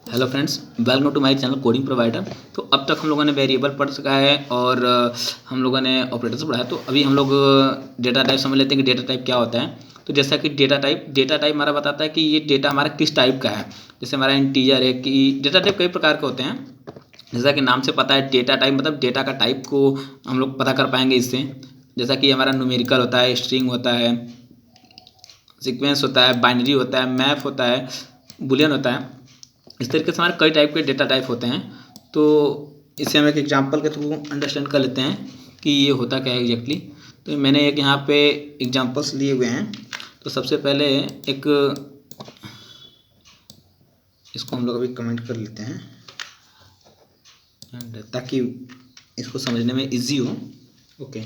Hello friends, welcome to my channel coding provider. तो अब तक हम लोगों ने वेरिएबल पढ़ सका है और हम लोगों ने ऑपरेटर्स पढ़ा है। तो अभी हम लोग डेटा टाइप समझ लेते हैं कि डेटा टाइप क्या होता है। तो जैसा कि डेटा टाइप हमारा बताता है कि ये डेटा हमारा किस टाइप का है। जैसे हमारा इंटीजर है कि डेटा टाइप कई प्रकार के होते हैं। जैसा कि नाम से पता है, डेटा टाइप मतलब डेटा का टाइप को हम लोग पता कर पाएंगे इससे। जैसा कि हमारा न्यूमेरिकल होता है, स्ट्रिंग होता है, सीक्वेंस होता है, बाइनरी होता है, मैप होता है, बुलियन होता है। इस तरीके से हमारे कई टाइप के डेटा टाइप होते हैं। तो इसे हम एक एग्जांपल के थ्रू अंडरस्टैंड कर लेते हैं कि ये होता क्या है एग्जैक्टली। तो मैंने एक यहाँ पे एग्जांपल्स लिए हुए हैं। तो सबसे पहले एक इसको हम लोग अभी कमेंट कर लेते हैं ताकि इसको समझने में इजी हो। ओके,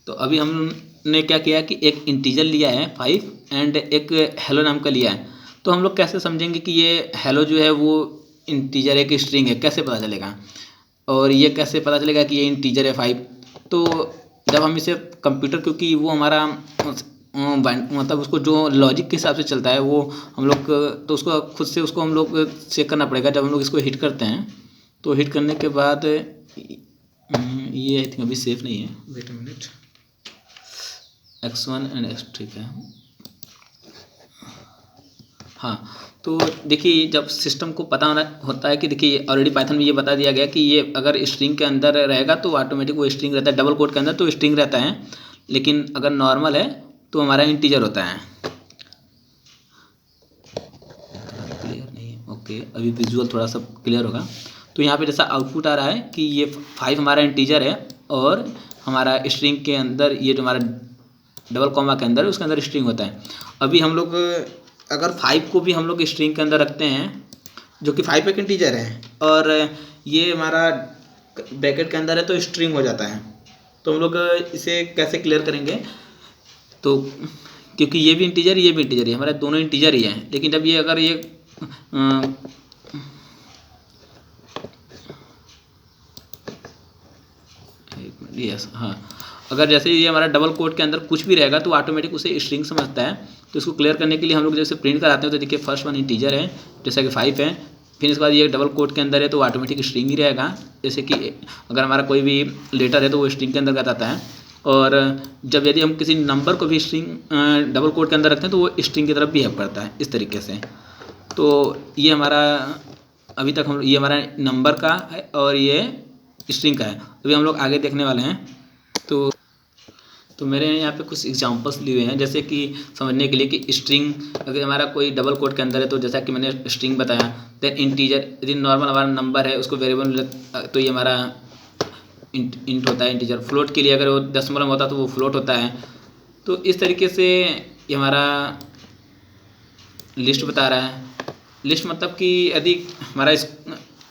तो अभी हमने क्या किया कि एक इंटीजर लिया है 5 एंड एक हेलो नाम का लिया है। तो हम लोग कैसे समझेंगे कि ये हेलो जो है वो इंटीजर है कि स्ट्रिंग है, कैसे पता चलेगा? और ये कैसे पता चलेगा कि ये इंटीजर है 5? तो जब हम इसे कंप्यूटर, क्योंकि वो हमारा मतलब उसको जो लॉजिक के हिसाब से चलता है वो हम लोग, तो उसको खुद से उसको हम लोग चेक करना पड़ेगा। जब हम लोग इसको हिट करते हैं तो हिट करने के बाद ये आई थिंक अभी सेफ नहीं है, wait a minute, x1 and x, ठीक है। हाँ, तो देखिए जब सिस्टम को पता होता है कि देखिए ऑलरेडी पाइथन में ये बता दिया गया कि ये अगर स्ट्रिंग के अंदर रहेगा तो ऑटोमेटिक वो स्ट्रिंग रहता है, डबल कोट के अंदर तो स्ट्रिंग रहता है, लेकिन अगर नॉर्मल है तो हमारा इंटीजर होता है। क्लियर नहीं है? ओके, अभी विजुअल थोड़ा सा क्लियर होगा। तो यहाँ पे जैसा आउटपुट आ रहा है कि ये 5 हमारा इंटीजर है और हमारा स्ट्रिंग के अंदर ये जो हमारा डबल कॉमा के अंदर उसके अंदर स्ट्रिंग होता है। अभी हम लोग अगर 5 को भी हम लोग स्ट्रिंग के अंदर रखते हैं, जो कि 5 एक इंटीजर है और ये हमारा ब्रैकेट के अंदर है, तो स्ट्रिंग हो जाता है। तो हम लोग इसे कैसे क्लियर करेंगे? तो क्योंकि ये भी इंटीजर ही, हमारे दोनों इंटीजर ही हैं, लेकिन जब ये अगर ये यस, हाँ, अगर जैसे ये हमारा डबल कोट के अंदर कुछ भी रहेगा तो ऑटोमेटिक उसे स्ट्रिंग समझता है। तो इसको क्लियर करने के लिए हम लोग जैसे प्रिंट कराते हैं तो देखिए फर्स्ट वन इंटीजर है जैसा कि 5 है, फिर इसके बाद ये डबल कोट के अंदर है तो ऑटोमेटिक स्ट्रिंग ही रहेगा। जैसे कि अगर हमारा कोई भी लेटर है तो वो स्ट्रिंग के अंदर आता है। और जब यदि हम किसी नंबर को भी स्ट्रिंग डबल कोट के अंदर रखते हैं तो वो स्ट्रिंग की तरफ बिहेव करता है इस तरीके से। तो ये हमारा अभी तक हम ये हमारा नंबर का है और ये स्ट्रिंग का है। अभी हम लोग आगे देखने वाले हैं। तो मेरे यहाँ पे कुछ एग्जांपल्स लिए हुए हैं, जैसे कि समझने के लिए कि स्ट्रिंग अगर हमारा कोई डबल कोट के अंदर है तो जैसा कि मैंने स्ट्रिंग बताया। देन इंटीजर, यदि नॉर्मल हमारा नंबर है उसको वेरिएबल तो ये हमारा इंट होता है इंटीजर। फ्लोट के लिए अगर वो दशमलव होता तो वो फ्लोट होता है। तो इस तरीके से ये हमारा लिस्ट बता रहा है। लिस्ट मतलब कि यदि हमारा इस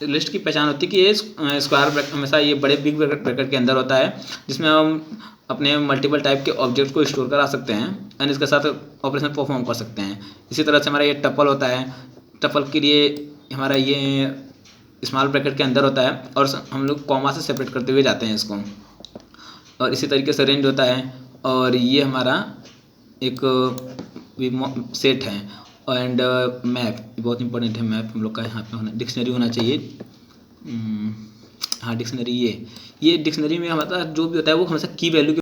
लिस्ट की पहचान होती है कि ये स्क्वायर ब्रैकेट हमेशा ये बड़े बिग ब्रैकेट के अंदर होता है, जिसमें हम अपने मल्टीपल टाइप के ऑब्जेक्ट को स्टोर करा सकते हैं एंड इसके साथ ऑपरेशन परफॉर्म कर सकते हैं। इसी तरह से हमारा ये टपल होता है। टपल के लिए हमारा ये स्मॉल ब्रैकेट के अंदर होता है और हम लोग कॉमा से सेपरेट करते हुए जाते हैं इसको। और इसी तरीके से रेंज होता है। और ये हमारा एक सेट है। एंड मैप बहुत इंपॉर्टेंट है। मैप हम लोग का यहाँ पे होना, डिक्शनरी होना चाहिए। हाँ, डिक्शनरी, ये डिक्शनरी में हमारा जो भी होता है वो हमेशा की वैल्यू